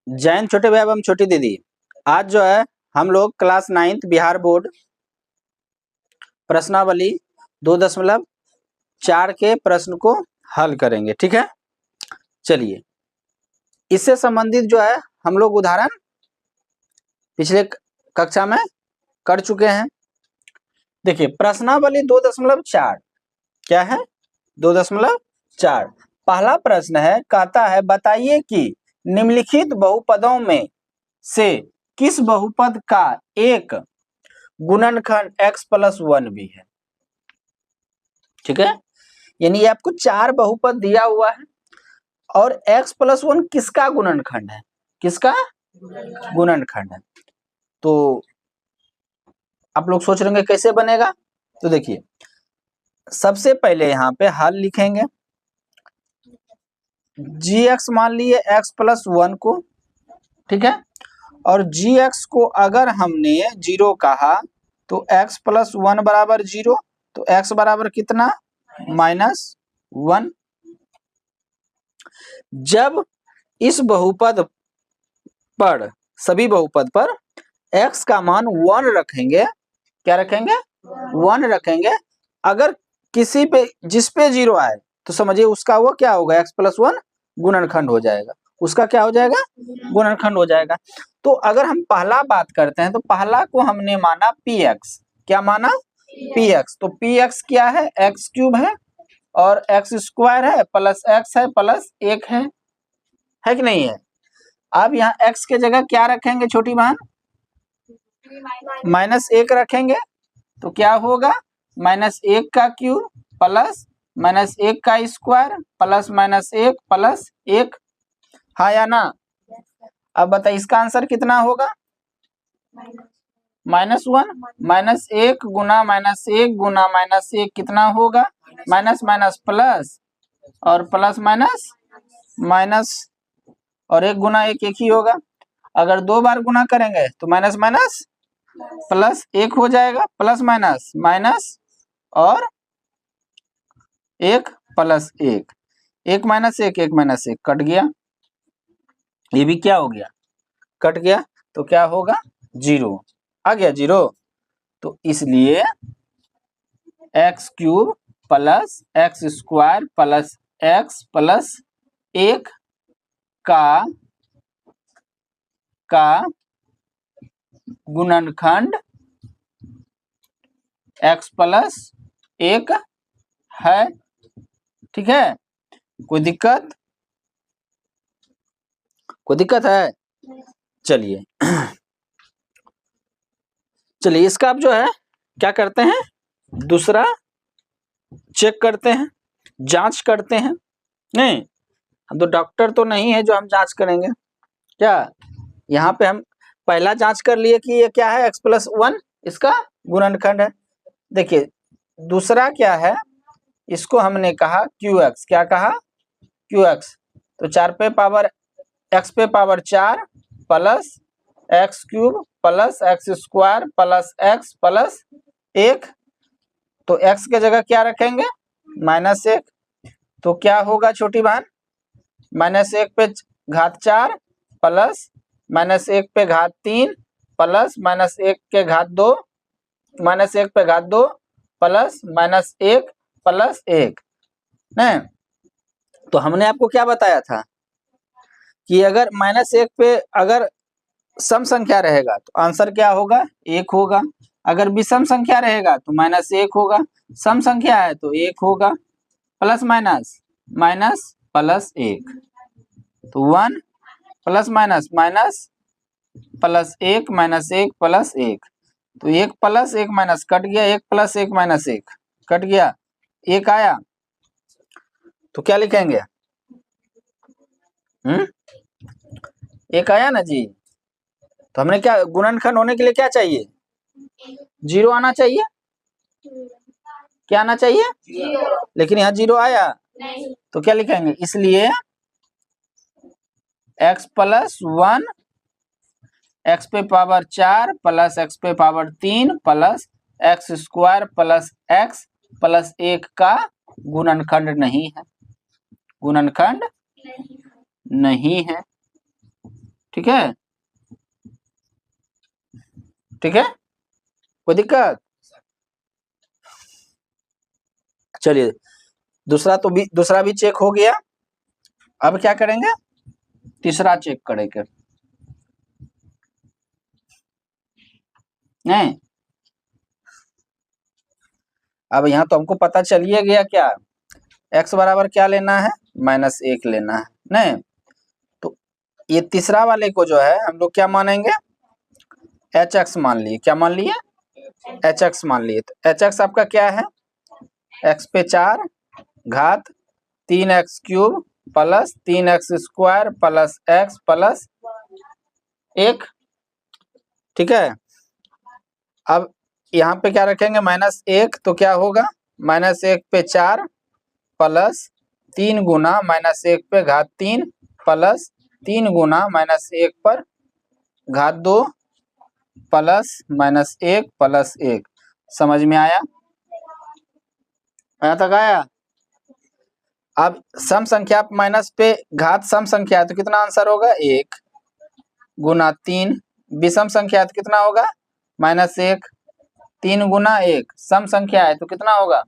जैन छोटे भाई एवं छोटी दीदी, आज जो है हम लोग क्लास 9th बिहार बोर्ड प्रश्नावली 2.4 के प्रश्न को हल करेंगे। ठीक है, चलिए इससे संबंधित जो है हम लोग उदाहरण पिछले कक्षा में कर चुके हैं। देखिए प्रश्नावली 2.4 क्या है, 2.4 पहला प्रश्न है, कहता है बताइए कि निम्नलिखित बहुपदों में से किस बहुपद का एक गुणनखंड x+1 भी है। ठीक है, यानी आपको 4 बहुपद दिया हुआ है और x+1 किसका गुणनखंड है, किसका गुणनखंड है। तो आप लोग सोच रहे होंगे कैसे बनेगा, तो देखिए सबसे पहले यहाँ पे हल लिखेंगे। gx मान लिए x+1 को, ठीक है, और gx को अगर हमने 0 कहा तो x+1 बराबर 0, तो x बराबर कितना -1। जब इस बहुपद पर, सभी बहुपद पर x का मान 1 रखेंगे, क्या रखेंगे 1 रखेंगे, अगर किसी पे जिस पे 0 आए तो समझिए उसका वो क्या होगा x+1 गुणनखंड हो जाएगा, उसका क्या हो जाएगा गुणनखंड हो जाएगा। तो अगर हम पहला बात करते हैं तो पहला को हमने माना px, क्या माना px, तो px क्या है x³ है और x² है प्लस x है प्लस 1 है कि नहीं है। अब यहाँ x के जगह क्या रखेंगे छोटी बहन, -1 रखेंगे, तो क्या होगा -1 का क्यूब प्लस -1 का स्क्वायर प्लस -1 प्लस 1, हाँ या ना। अब बताइए इसका आंसर कितना होगा, -1, -1 गुना -1 गुना -1 कितना होगा माइनस माइनस प्लस और प्लस माइनस माइनस और 1 गुना 1 1 ही होगा। अगर 2 बार गुना करेंगे तो माइनस माइनस प्लस 1 हो जाएगा, प्लस माइनस माइनस और 1 प्लस 1, 1 माइनस 1 1 माइनस 1 कट गया, ये भी क्या हो गया कट गया, तो क्या होगा 0 आ गया 0। तो इसलिए x³ plus x² plus x plus 1 का गुणनखंड x+1 है। ठीक है, कोई दिक्कत है, चलिए चलिए इसका अब जो है क्या करते हैं, दूसरा चेक करते हैं, जांच करते हैं। नहीं हम तो डॉक्टर तो नहीं है जो हम जांच करेंगे, क्या यहाँ पे हम पहला जांच कर लिए कि ये क्या है x+1 इसका गुणनखंड है। देखिए दूसरा क्या है, इसको हमने कहा qx, क्या कहा qx, तो 4 पे पावर x पे power 4 plus x³ plus x² plus x plus 1, तो x के जगह क्या रखेंगे -1, तो क्या होगा छोटी बहन -1 पे घात 4 प्लस -1 पे घात 3 प्लस -1 के घात 2 -1 पे घात 2 प्लस -1 प्लस 1 नहीं। तो हमने आपको क्या बताया था कि अगर -1 पे अगर सम संख्या रहेगा तो आंसर क्या होगा 1 होगा, अगर विषम संख्या रहेगा तो -1 होगा, सम संख्या है तो 1 होगा, प्लस माइनस माइनस प्लस 1, तो 1 plus minus minus plus 1 -1 plus 1, तो 1 प्लस 1 माइनस कट गया, 1 प्लस 1 माइनस 1 कट गया, 1 आया, तो क्या लिखेंगे 1 आया ना जी। तो हमने क्या गुणनखंड होने के लिए क्या चाहिए 0 आना चाहिए, क्या आना चाहिए 0, लेकिन यहाँ 0 आया नहीं, तो क्या लिखेंगे, इसलिए x+1 x पे पावर 4 प्लस x पे power 3 plus x² plus x plus 1 का गुणनखंड नहीं है, गुणनखंड नहीं है। ठीक है, ठीक है, कोई दिक्कत? चलिए दूसरा भी चेक हो गया। अब क्या करेंगे, तीसरा चेक करेंगे। नहीं, अब यहाँ तो हमको पता चलिए गया क्या, x बराबर क्या लेना है, -1 लेना है। नहीं तो ये तीसरा वाले को जो है हम लोग क्या मानेंगे, hx मान लिए। क्या मान लिए, hx मान लिए। तो hx आपका क्या है, x पे 4 घात 3x³ plus 3x² plus x plus 1, ठीक है। अब यहाँ पे क्या रखेंगे, -1, तो क्या होगा, -1 पे 4 प्लस 3 गुना -1 पे घात 3 प्लस 3 गुना -1 पर घात 2 प्लस -1 प्लस 1। समझ में आया, यहाँ तक आया? अब सम संख्या माइनस पे घात सम संख्या है तो कितना आंसर होगा, 1 गुना 3। विषम संख्या है तो कितना होगा, -1। 3 गुना 1 सम संख्या है तो कितना होगा,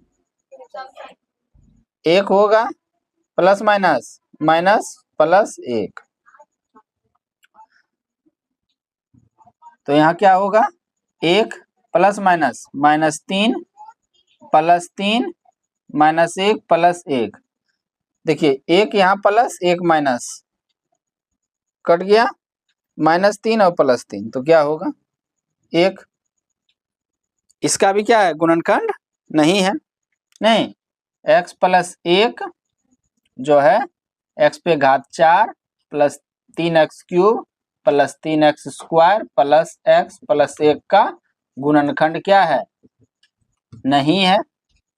1 होगा, प्लस माइनस माइनस प्लस 1। तो यहाँ क्या होगा, 1 प्लस माइनस -3 प्लस 3 -1 प्लस 1। देखिए 1 यहाँ प्लस 1 माइनस कट गया, -3 और +3 तो क्या होगा, 1। इसका भी क्या है, गुणनखंड नहीं है। नहीं, x प्लस 1 जो है x पे घात 4 plus 3x³ plus 3x² plus x plus 1 का गुणनखंड क्या है, नहीं है,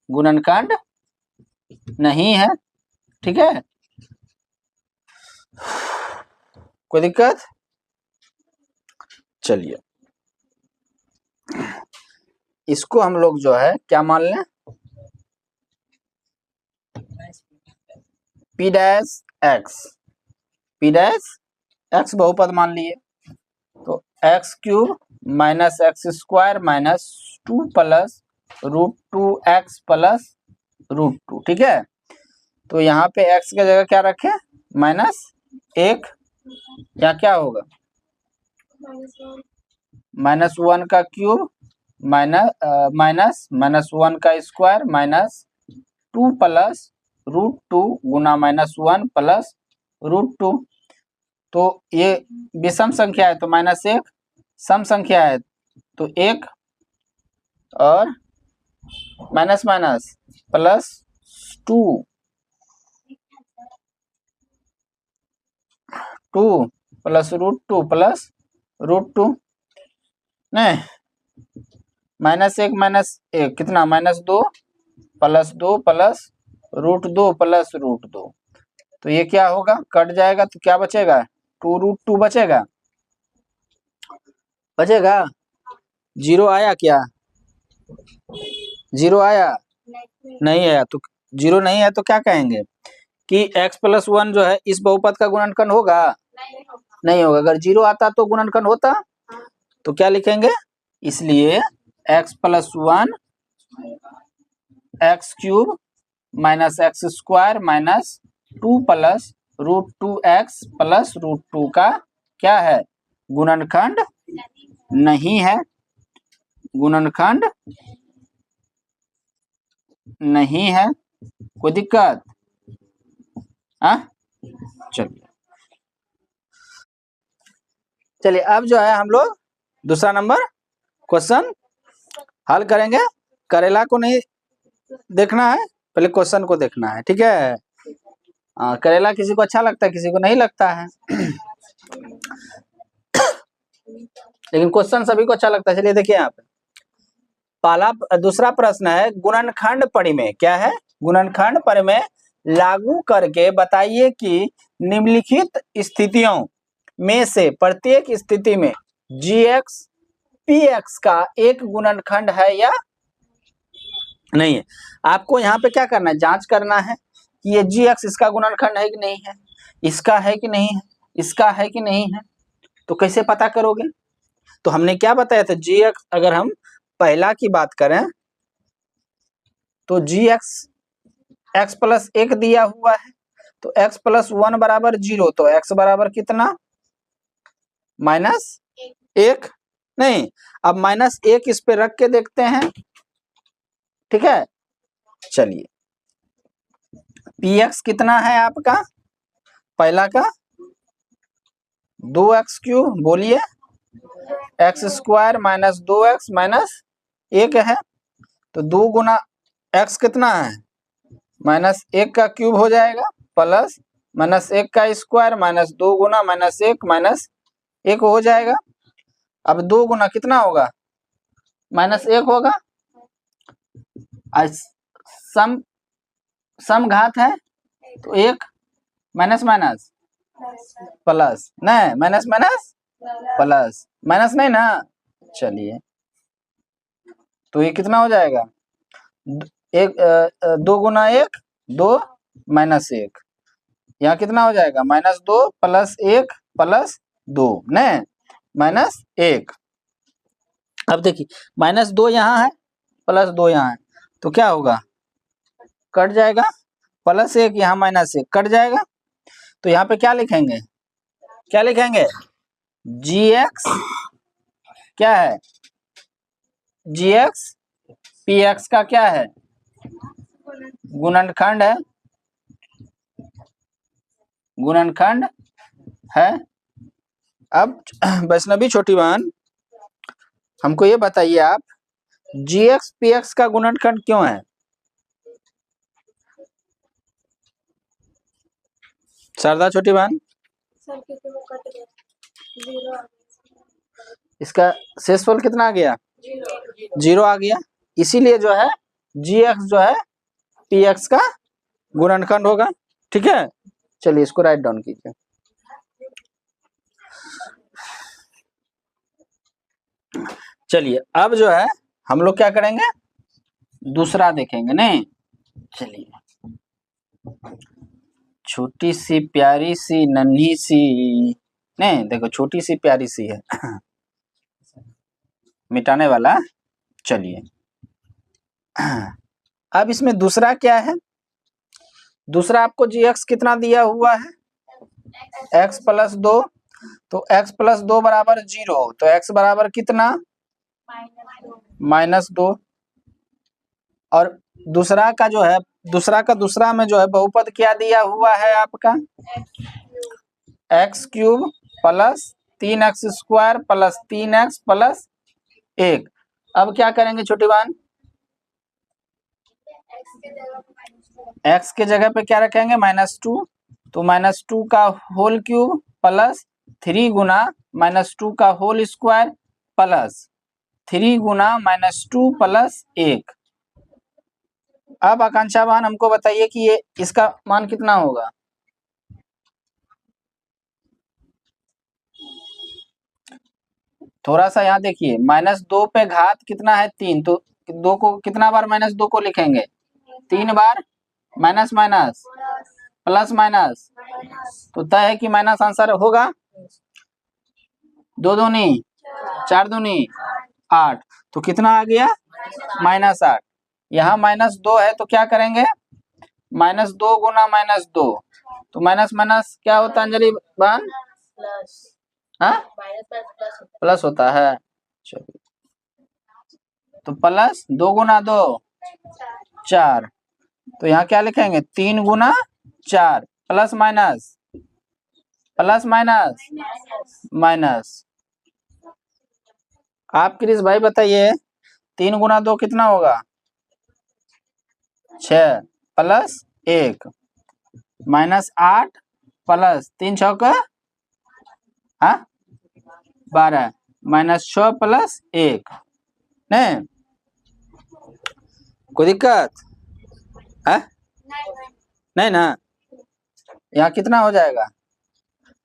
गुणनखंड नहीं है, ठीक है। कोई दिक्कत? चलिए इसको हम लोग जो है क्या मान लें, p डैश x बहुपद मान लिए। तो x³ minus x² minus 2 plus √2x plus √2, ठीक है। तो यहाँ पे x की जगह क्या रखे, -1, या क्या होगा, -1 का क्यूब माइनस -1 का स्क्वायर माइनस 2 प्लस √2 गुना -1 प्लस √2। तो ये विषम संख्या है तो -1, सम संख्या है तो 1 और minus minus plus 2 plus √2 plus √2। नहीं, -1 कितना, -2 प्लस 2 प्लस √2 प्लस √2। तो ये क्या होगा, कट जाएगा तो क्या बचेगा, 2√2 बचेगा। 0 आया क्या, 0 आया, नहीं आया। तो 0 नहीं है तो क्या कहेंगे कि x प्लस 1 जो है इस बहुपद का गुणनखंड होगा, नहीं होगा। अगर 0 आता तो गुणनखंड होता, तो क्या लिखेंगे, इसलिए x plus 1 x³ minus x² minus 2 plus √2x plus √2 का क्या है, गुणनखंड नहीं है, गुणनखंड नहीं है। कोई दिक्कत? चलिए अब जो है हम लोग दूसरा नंबर क्वेश्चन हल करेंगे। करेला को नहीं देखना है, पहले क्वेश्चन को देखना है, ठीक है। करेला किसी को अच्छा लगता है, किसी को नहीं लगता है लेकिन क्वेश्चन सभी को अच्छा लगता है। चलिए देखिए यहाँ पे दूसरा प्रश्न है, गुणनखंड परिमेय क्या है, गुणनखंड परिमेय लागू करके बताइए कि निम्नलिखित स्थितियों में से प्रत्येक स्थिति में gx px का एक गुणनखंड है या नहीं है। आपको यहाँ पे क्या करना है, जांच करना है कि ये gx इसका गुणनखंड है कि नहीं है, इसका है कि नहीं है, इसका है कि नहीं है, तो कैसे पता करोगे? तो हमने क्या बताया था, जी एक्स, अगर हम पहला की बात करें तो जी एक्स एक्स प्लस 1 दिया हुआ है, तो x प्लस 1 बराबर 0, तो x बराबर कितना, -1। नहीं, अब -1 इस पे रख के देखते हैं, ठीक है। चलिए, px कितना है आपका, पहला का 2x³ बोलिए, x² माइनस 2x माइनस 1 है, तो 2 गुना x कितना है, -1 का क्यूब हो जाएगा, प्लस -1 का स्क्वायर माइनस 2 गुना -1 माइनस 1 हो जाएगा। अब 2 गुना कितना होगा, -1 होगा। सम घात है तो 1 माइनस माइनस प्लस, नहीं माइनस माइनस प्लस, माइनस नहीं ना। चलिए, तो ये कितना हो जाएगा, 2 गुना 1 2 -1, यहाँ कितना हो जाएगा, -2 प्लस 1 प्लस 2, नहीं -1। अब देखिए, -2 यहाँ है प्लस 2 यहाँ है, तो क्या होगा, कट जाएगा, +1 यहाँ -1 कट जाएगा, तो यहाँ पे क्या लिखेंगे, क्या लिखेंगे, जी एक्स क्या है, जी एक्स पी एक्स का क्या है, गुणनखंड है, गुणनखंड है। अब वैष्णवी छोटी बहन, हमको ये बताइए आप, जी एक्स पी एक्स का गुणनखंड क्यों है, शारदा छोटी बहन, इसका शेषफल कितना आ गया, 0 आ गया, इसीलिए जो है जी एक्स जो है पी एक्स का गुणनखंड होगा, ठीक है। चलिए इसको राइट डाउन कीजिए। चलिए, अब जो है हम लोग क्या करेंगे, दूसरा देखेंगे, नहीं। चलिए, छोटी सी प्यारी सी नन्ही सी, नहीं देखो छोटी सी प्यारी सी है मिटाने वाला। चलिए, अब इसमें दूसरा क्या है, दूसरा आपको जी एक्स कितना दिया हुआ है, x प्लस 2, तो x प्लस 2 बराबर 0, तो x बराबर कितना, -2। और दूसरा का जो है, दूसरा में जो है बहुपद क्या दिया हुआ है आपका, x³ plus 3x² plus 3x plus 1। अब क्या करेंगे छोटी बहन, x के जगह पे क्या रखेंगे, -2, तो -2 का होल क्यूब प्लस 3 गुना -2 का होल स्क्वायर प्लस 3 गुना -2 प्लस 1। अब आकांक्षा बहन हमको बताइए कि ये इसका मान कितना होगा, थोड़ा सा यहाँ देखिए, -2 पे घात कितना है, 3, तो 2 को कितना बार -2 को लिखेंगे, 3 बार, माइनस माइनस प्लस माइनस, तो तय है कि माइनस आंसर होगा, 2 दूनी 4 दूनी 8, तो कितना आ गया, -8। यहाँ -2 है तो क्या करेंगे, -2 गुना -2, तो माइनस माइनस क्या होता है अंजलि बहन, हाँ प्लस होता है। चलिए, तो प्लस 2 गुना 2 4, तो यहाँ क्या लिखेंगे, 3 गुना 4 plus minus plus minus minus. आप क्रिस भाई बताइए, 3 गुना 2 कितना होगा, 6 प्लस 1 -8 प्लस 3 6 हाँ 12 -6 प्लस 1, नहीं कोई दिक्कत है, नहीं ना। यहाँ कितना हो जाएगा,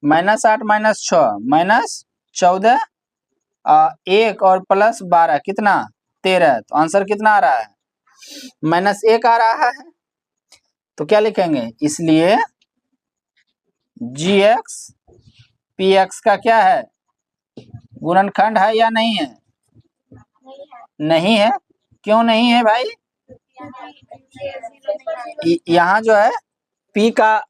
-8 -6 -14 1 और प्लस 12 कितना 13, तो आंसर कितना आ रहा है, -1 आ रहा है। तो क्या लिखेंगे, इसलिए जी एक्स पी एक्स का क्या है, गुणनखंड है या नहीं है? नहीं है। क्यों नहीं है भाई? यहाँ जो है p का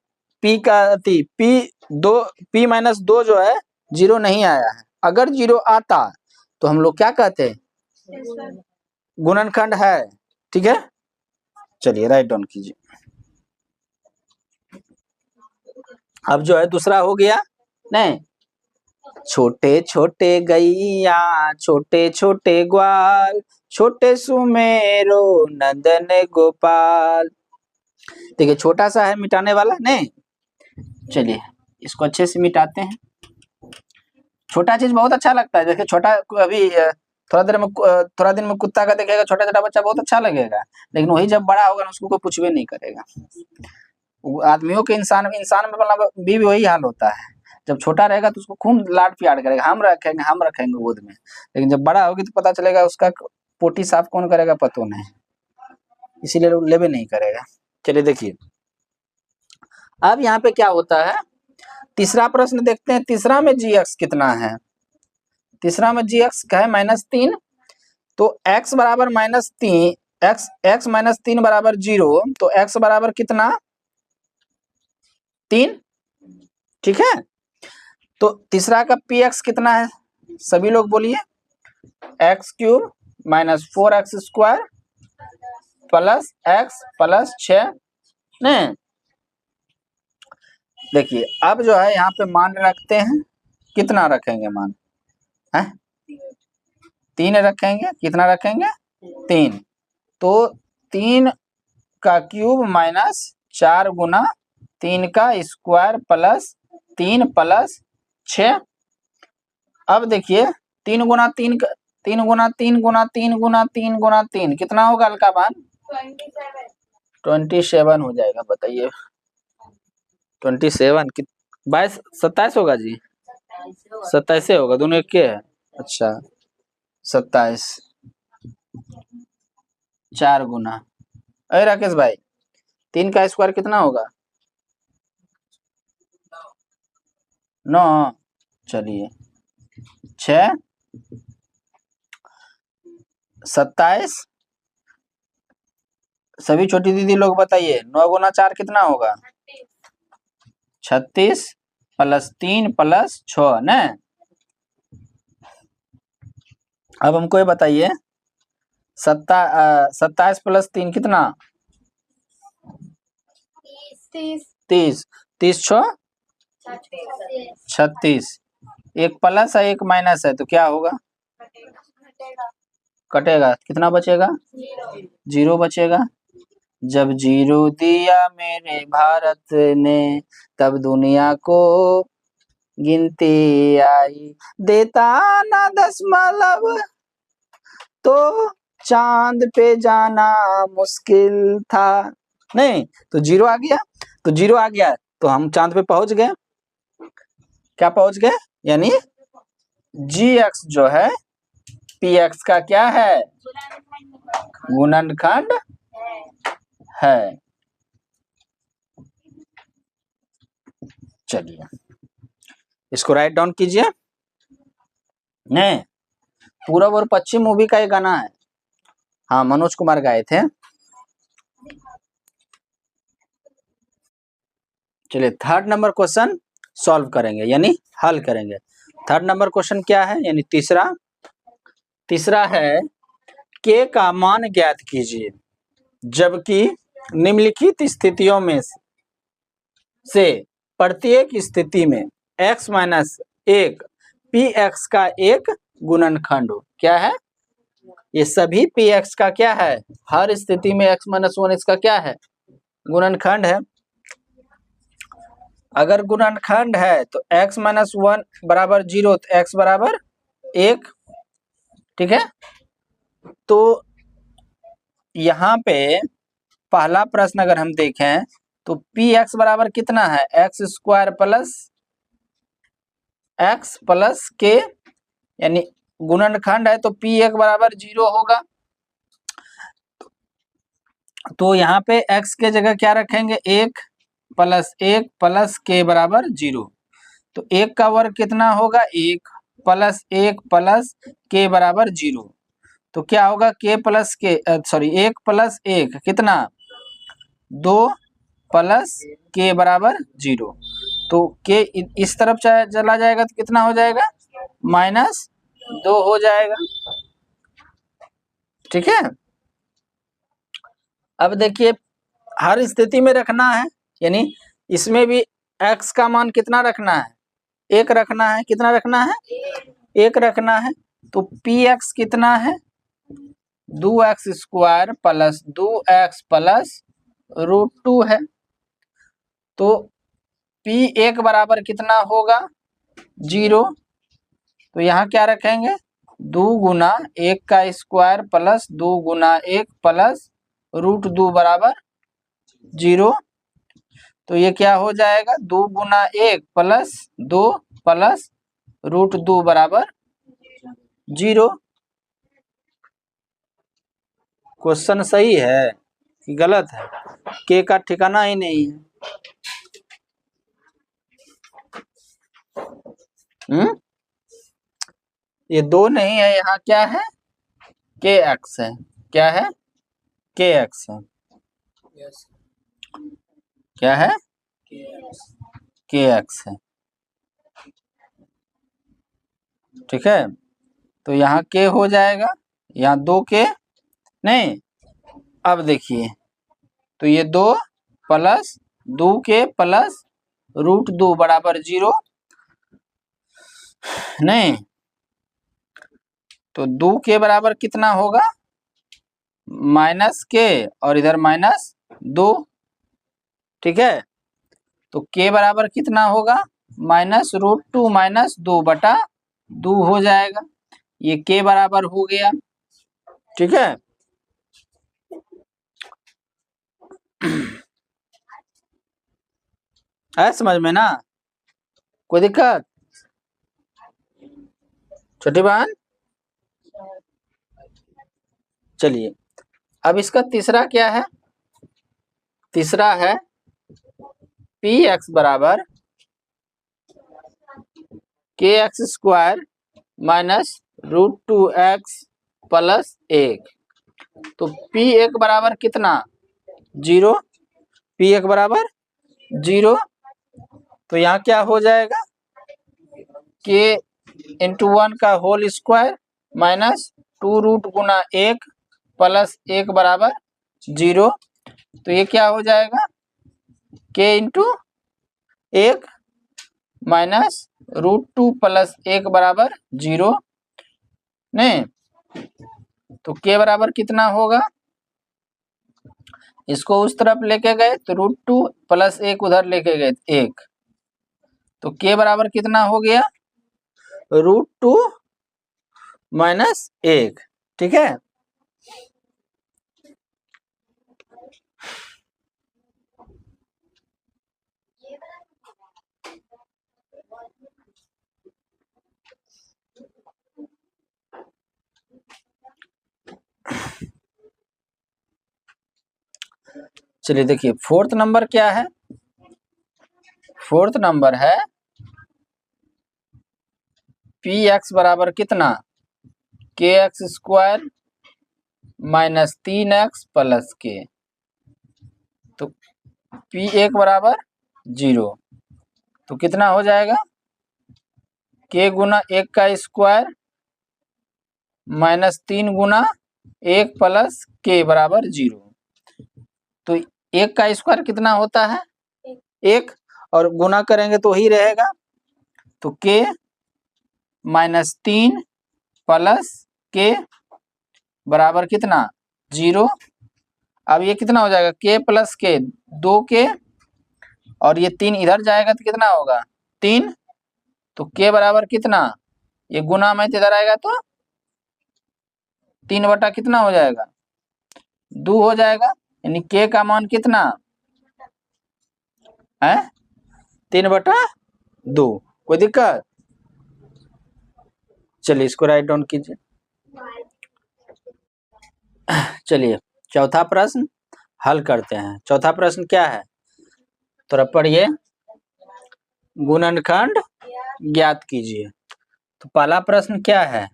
p माइनस 2 जो है 0 नहीं आया है। अगर 0 आता तो हम लोग क्या कहते हैं? गुणनखंड है। ठीक है, चलिए राइट डाउन कीजिए। अब जो है दूसरा हो गया। नहीं, छोटे छोटे गैया छोटे छोटे ग्वाल छोटे सुमेरो नंदन गोपाल। देखिए छोटा सा है मिटाने वाला। नहीं, चलिए इसको अच्छे से मिटाते हैं। छोटा चीज बहुत अच्छा लगता है। देखिए छोटा अभी थोड़ा दिन में कुत्ता का देखेगा छोटा छोटा बच्चा, बहुत अच्छा लगेगा। लेकिन वही जब बड़ा होगा ना उसको कोई कुछ भी नहीं करेगा। आदमियों के इंसान में मतलब भी वही हाल होता है। जब छोटा रहेगा तो उसको खूब लाड प्यार करेगा, हम रखेंगे गोद में। लेकिन जब बड़ा होगी तो पता चलेगा उसका पोटी साफ कौन करेगा पता नहीं, इसीलिए लोग लेवे नहीं करेगा। चलिए देखिए अब यहाँ पे क्या होता है। तीसरा प्रश्न देखते हैं। तीसरा में gx कितना है? तीसरा में gx का है -3। तो x बराबर -3, x -3 बराबर 0। तो x बराबर कितना? 3। ठीक है, तो तीसरा का px कितना है? सभी लोग बोलिए। x³ - 4x² plus x plus 6। नहीं, देखिए अब जो है यहाँ पे मान रखते हैं। कितना रखेंगे मान? है 3 रखेंगे। कितना रखेंगे? 3। तो 3 का क्यूब माइनस 4 गुना 3 का स्क्वायर प्लस 3 प्लस 6। अब देखिए 3 गुना 3 3 गुना 3 गुना 3 गुना 3 गुना 3 कितना होगा हल्का मान? 27 हो जाएगा। बताइए 27 कि 22 27 होगा जी? 27 होगा, दोनों एक के है। अच्छा 27 4 गुना। अरे राकेश भाई 3 का स्क्वायर कितना होगा? 9। चलिए 6 27। सभी छोटी दीदी लोग बताइए 9 गुना 4 कितना होगा? 36 प्लस 3 प्लस 6 न। अब हमको ये बताइए 27 प्लस 3 कितना? 30। 30 6 36। एक प्लस है एक माइनस है तो क्या होगा? कटेगा। कितना बचेगा? 0 बचेगा। जब 0 दिया मेरे भारत ने तब दुनिया को गिनती आई। देता ना दशमलव तो चांद पे जाना मुश्किल था। नहीं, तो 0 आ गया। तो 0 आ गया तो हम चांद पे पहुंच गए। क्या पहुंच गए? यानी gx जो है px का क्या है? गुणनखंड है। चलिए इसको राइट डाउन कीजिए। नहीं, पूरब और पश्चिम मूवी का एक गाना है। हाँ, मनोज कुमार गाए थे। चलिए थर्ड नंबर क्वेश्चन सॉल्व करेंगे यानी हल करेंगे। थर्ड नंबर क्वेश्चन क्या है? यानी तीसरा है k का मान ज्ञात कीजिए जबकि निम्नलिखित स्थितियों में से प्रत्येक स्थिति में x - 1 px का एक गुणनखंड हो। क्या है? ये सभी px का क्या है? हर स्थिति में x - 1 इसका क्या है? गुणनखंड है। अगर गुणनखंड है तो x - 1 बराबर 0 तो x बराबर 1। ठीक है, तो यहाँ पे पहला प्रश्न अगर हम देखें तो px बराबर कितना है? x² plus x plus k यानी गुणनखंड है तो p1 बराबर 0 होगा। तो यहाँ पे x के जगह क्या रखेंगे? 1 प्लस 1 प्लस k बराबर 0। तो 1 का वर्ग कितना होगा? 1 प्लस 1 प्लस के बराबर 0। तो क्या होगा के प्लस के सॉरी 1 प्लस 1 कितना 2 प्लस के बराबर 0। तो के इस तरफ चला जाएगा तो कितना हो जाएगा -2 हो जाएगा। ठीक है, अब देखिए हर स्थिति में रखना है, यानी इसमें भी x का मान कितना रखना है 1 रखना है। कितना रखना है 1 रखना है। तो px कितना है 2x square plus 2x plus √2 है। तो p1 बराबर कितना होगा 0। तो यहाँ क्या रखेंगे 2 गुना 1 का स्क्वायर प्लस 2 गुना 1 प्लस √2 बराबर 0। तो ये क्या हो जाएगा 2 गुना 1 प्लस 2 प्लस √2 बराबर 0। क्वेश्चन सही है कि गलत है? के का ठिकाना ही नहीं है। ये 2 नहीं है, यहाँ क्या है के एक्स है। क्या है के एक्स है। क्या है के एक्स है। ठीक है, तो यहाँ के हो जाएगा, यहाँ 2 के नहीं। अब देखिए तो ये 2 प्लस 2 के प्लस √2 बराबर 0 नहीं। तो 2 के बराबर कितना होगा माइनस के और इधर -2। ठीक है, तो के बराबर कितना होगा -√2 -2 बटा 2 हो जाएगा। ये के बराबर हो गया। ठीक है, है समझ में ना? कोई दिक्कत छोटी बहन? चलिए अब इसका तीसरा क्या है, तीसरा है px बराबर kx square minus √2x plus 1। तो p1 बराबर कितना 0। p1 बराबर 0। तो यहाँ क्या हो जाएगा k इंटू 1 का होल स्क्वायर माइनस 2 रूट गुना 1 प्लस 1 बराबर 0। तो ये क्या हो जाएगा k इंटू 1 माइनस √2 प्लस 1 बराबर 0 नहीं। तो k बराबर कितना होगा, इसको उस तरफ लेके गए तो √2 प्लस 1 उधर लेके गए 1। तो k बराबर कितना हो गया √2 माइनस 1। ठीक है, चलिए देखिए फोर्थ नंबर क्या है। फोर्थ नंबर है px बराबर कितना kx square minus 3x plus k। तो p1 बराबर 0। तो कितना हो जाएगा k गुना 1 का स्क्वायर माइनस 3 गुना 1 प्लस k बराबर 0। तो 1 का स्क्वायर कितना होता है 1 और गुना करेंगे तो ही रहेगा। तो k माइनस 3 प्लस k बराबर कितना 0। अब ये कितना हो जाएगा k प्लस k 2k और ये 3 इधर जाएगा तो कितना होगा 3। तो k बराबर कितना, ये गुना में इधर आएगा तो 3 बटा कितना हो जाएगा 2 हो जाएगा। यानी k का मान कितना है 3 बटा 2। कोई दिक्कत? चलिए इसको राइट डाउन कीजिए। चलिए चौथा प्रश्न हल करते हैं। चौथा प्रश्न क्या है तो पढ़िए, गुणनखंड ज्ञात कीजिए। तो पहला प्रश्न क्या है,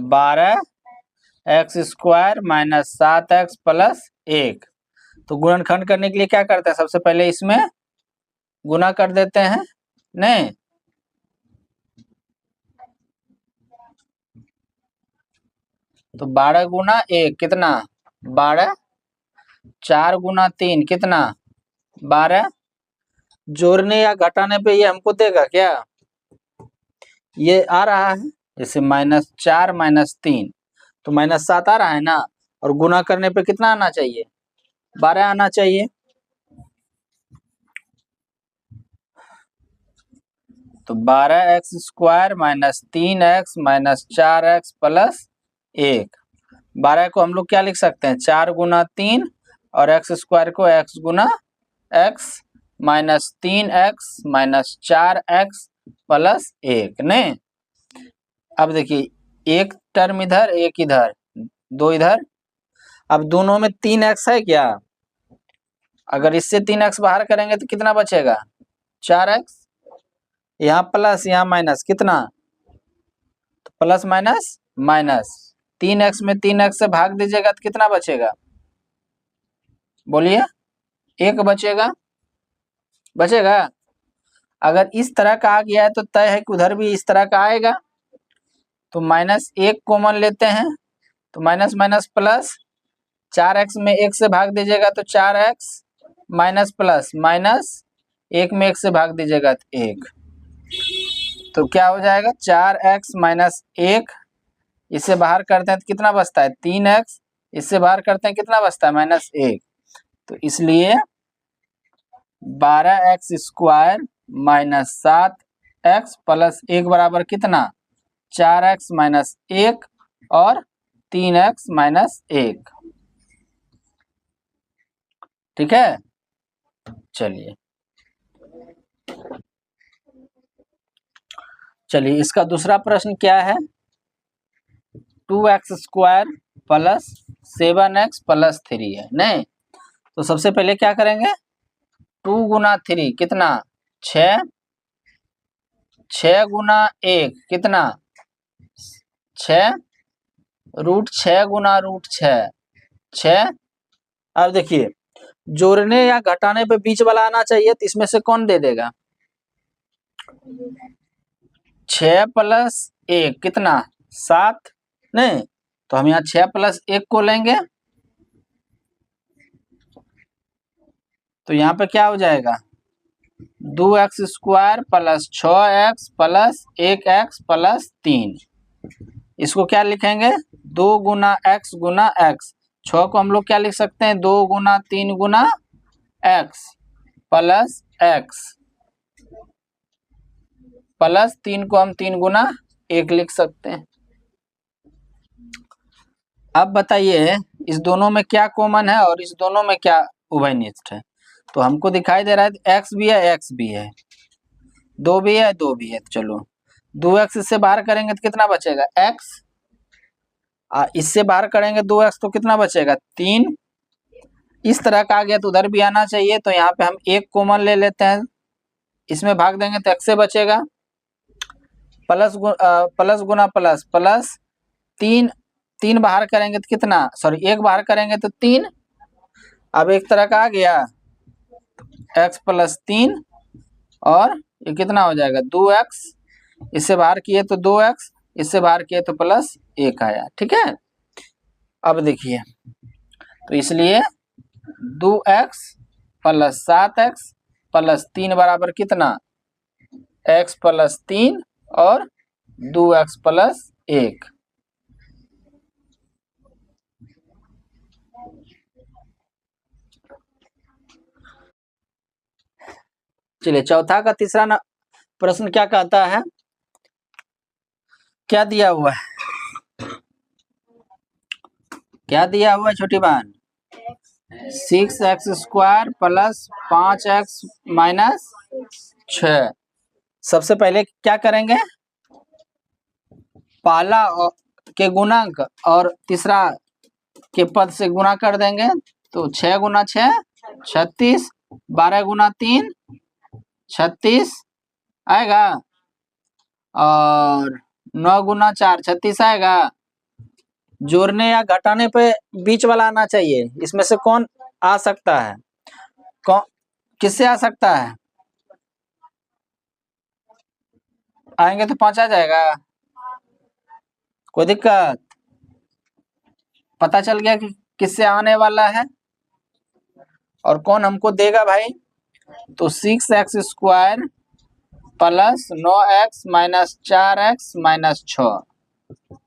12x² माइनस 7x प्लस 1। तो गुणनखंड करने के लिए क्या करते हैं, सबसे पहले इसमें गुना कर देते हैं, नहीं तो 12 गुना 1 कितना 12, 4 गुना 3 कितना 12, जोड़ने या घटाने पे ये हमको देगा क्या, ये आ रहा है जैसे -4 -3 तो -7 आ रहा है ना, और गुना करने पे कितना आना चाहिए 12 आना चाहिए। तो 12x² minus 3x minus 4x plus 1, 12 को हम लोग क्या लिख सकते हैं 4 गुना 3 और x² को x गुना x minus 3x minus 4x plus 1 नहीं। अब देखिए एक टर्म इधर एक इधर 2 इधर, अब दोनों में 3x है क्या, अगर इससे 3x बाहर करेंगे तो कितना बचेगा 4x, यहाँ प्लस यहाँ माइनस कितना, तो प्लस माइनस माइनस, 3x में 3x से भाग दीजिएगा तो कितना बचेगा, बोलिए 1 बचेगा, बचेगा। अगर इस तरह का आ गया है तो तय है कि उधर भी इस तरह का आएगा, तो -1 कॉमन लेते हैं तो माइनस माइनस प्लस, 4x में 1 से भाग दीजिएगा तो 4x माइनस प्लस माइनस, 1 में 1 से भाग दीजिएगा तो 1, तो क्या हो जाएगा 4x माइनस 1, इससे बाहर करते हैं तो कितना बचता है 3x, इससे बाहर करते हैं कितना बचता है -1, तो इसलिए 12x² माइनस 7x प्लस 1 बराबर कितना 4x माइनस 1 और 3x माइनस 1, ठीक है। चलिए इसका दूसरा प्रश्न क्या है, 2x² प्लस 7x प्लस 3 है नहीं, तो सबसे पहले क्या करेंगे 2 गुना 3 कितना 6, 6 गुना 1 कितना 6, √6 गुना √6 6। अब देखिए जोड़ने या घटाने पे बीच वाला आना चाहिए, तो इसमें से कौन दे देगा 6 प्लस 1 कितना 7 नहीं, तो हम यहाँ 6 प्लस 1 को लेंगे तो यहाँ पे क्या हो जाएगा 2x² plus 6x plus 1x plus 3, इसको क्या लिखेंगे 2 गुना x गुना x, 6 को हम लोग क्या लिख सकते हैं 2 गुना 3 गुना x प्लस x प्लस 3 को हम 3 गुना 1 लिख सकते हैं। अब बताइए इस दोनों में क्या कॉमन है और इस दोनों में क्या उभयनिष्ठ है, तो हमको दिखाई दे रहा है x भी है x भी है, 2 भी है 2 भी है, तो चलो 2x इससे बाहर करेंगे तो कितना बचेगा x, इससे बाहर करेंगे 2x तो कितना बचेगा 3, इस तरह का आ गया तो उधर भी आना चाहिए, तो यहाँ पे हम 1 कॉमन ले लेते हैं, इसमें भाग देंगे तो x से बचेगा, प्लस गुना प्लस प्लस 3 बाहर करेंगे तो कितना, सॉरी 1 बाहर करेंगे तो 3, अब एक तरह का आ गया x प्लस 3 और ये कितना हो जाएगा 2x, इससे बाहर किए तो 2x, इससे बाहर किए तो प्लस 1 आया, ठीक है। अब देखिए तो इसलिए 2x प्लस 7x प्लस 3 बराबर कितना x प्लस 3 और 2x प्लस 1, चलिए चौथा का तीसरा प्रश्न क्या कहता है, क्या दिया हुआ है, क्या दिया हुआ है छोटी बहन 6x² प्लस 5x माइनस 6। सबसे पहले क्या करेंगे पहला के गुणांक और तीसरा के पद से गुणा कर देंगे, तो 6 गुना 6 36, 12 गुना 3 36 आएगा, और 9 × 4 36 आएगा। जोड़ने या घटाने पे बीच वाला आना चाहिए। इसमें से कौन आ सकता है? कौन किससे आ सकता है? आएंगे तो 5 आ जाएगा। कोई दिक्कत? पता चल गया कि किससे आने वाला है और कौन हमको देगा भाई? तो 6x² plus 9x minus 4x minus 6,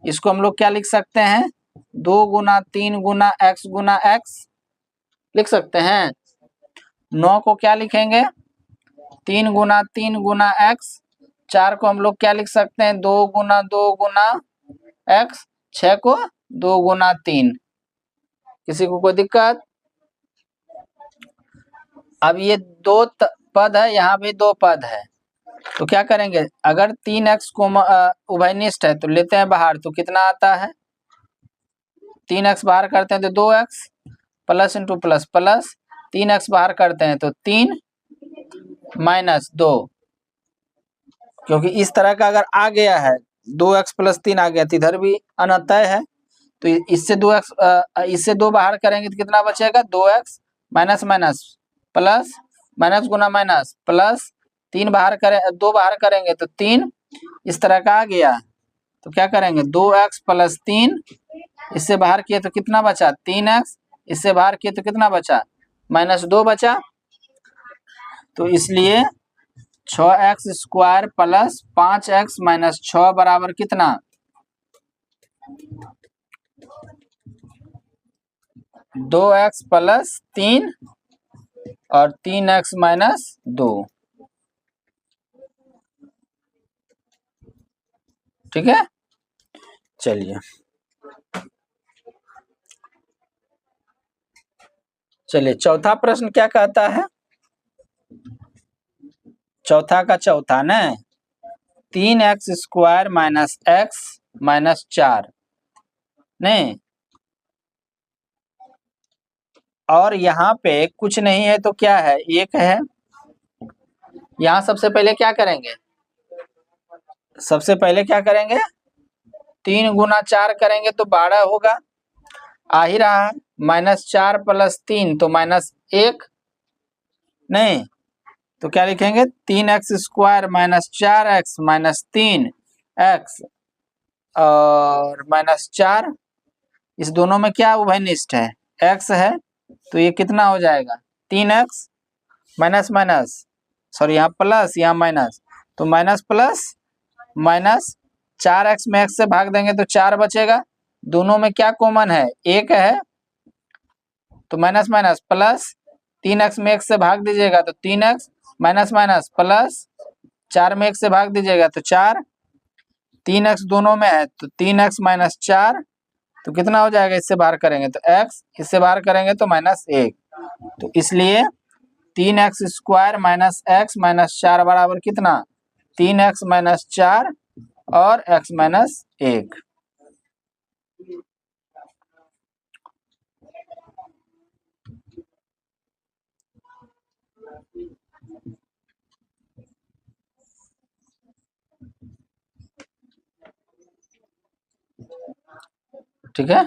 इसको हम लोग क्या लिख सकते हैं? 2 × 3 × x × x लिख सकते हैं। 9 को क्या लिखेंगे? 3 × 3 × x। 4 को हम लोग क्या लिख सकते हैं? 2 × 2 × x। 6 को 2 × 3। किसी को कोई दिक्कत? अब ये दो पद है, यहाँ भी 2 पद है, तो क्या करेंगे? अगर 3x को उभयनिष्ठ है तो लेते हैं बाहर, तो कितना आता है? 3x बाहर करते हैं तो 2x plus into plus plus 3x बाहर करते हैं तो 3 माइनस 2, क्योंकि इस तरह का अगर आ गया है 2x प्लस 3 आ गया तो इधर भी अनतय है, तो इससे 2x इससे 2 बाहर करेंगे तो कितना बचेगा? 2x minus minus plus minus गुना माइनस प्लस 3 बाहर करें 2 बाहर करेंगे तो 3, इस तरह का आ गया। तो क्या करेंगे? 2x प्लस 3, इससे बाहर किए तो कितना बचा? 3x, इससे बाहर किए तो कितना बचा? माइनस 2 बचा। तो इसलिए 6x² प्लस 5x माइनस 6 बराबर कितना? 2x प्लस 3 और 3x माइनस 2। ठीक है, चलिए चौथा प्रश्न क्या कहता है? चौथा का चौथा न 3x² माइनस x माइनस 4 नहीं, और यहाँ पे कुछ नहीं है तो क्या है? 1 है। यहाँ सबसे पहले क्या करेंगे? सबसे पहले क्या करेंगे? 3 × 4 करेंगे तो 12 होगा, आ ही रहा है। माइनस 4 प्लस 3 तो माइनस 1 नहीं, तो क्या लिखेंगे? 3x² minus 4x minus 3x और माइनस 4, इस दोनों में क्या उभयनिष्ठ है? x है, तो ये कितना हो जाएगा? 3x माइनस माइनस सॉरी यहाँ प्लस यहाँ माइनस, तो माइनस प्लस माइनस 4x में x से भाग देंगे तो 4 बचेगा। दोनों में क्या कॉमन है? 1 है, तो माइनस माइनस प्लस 3x में x से भाग दीजिएगा तो 3x माइनस माइनस प्लस 4 में 1 से भाग दीजिएगा तो 4, 3x दोनों में है तो 3x माइनस 4, तो कितना हो जाएगा? इससे बाहर करेंगे तो x, इससे बाहर करेंगे तो माइनस 1, तो इसलिए 3x² माइनस x माइनस 4 बराबर कितना? 3x माइनस 4 और x माइनस 1। ठीक है।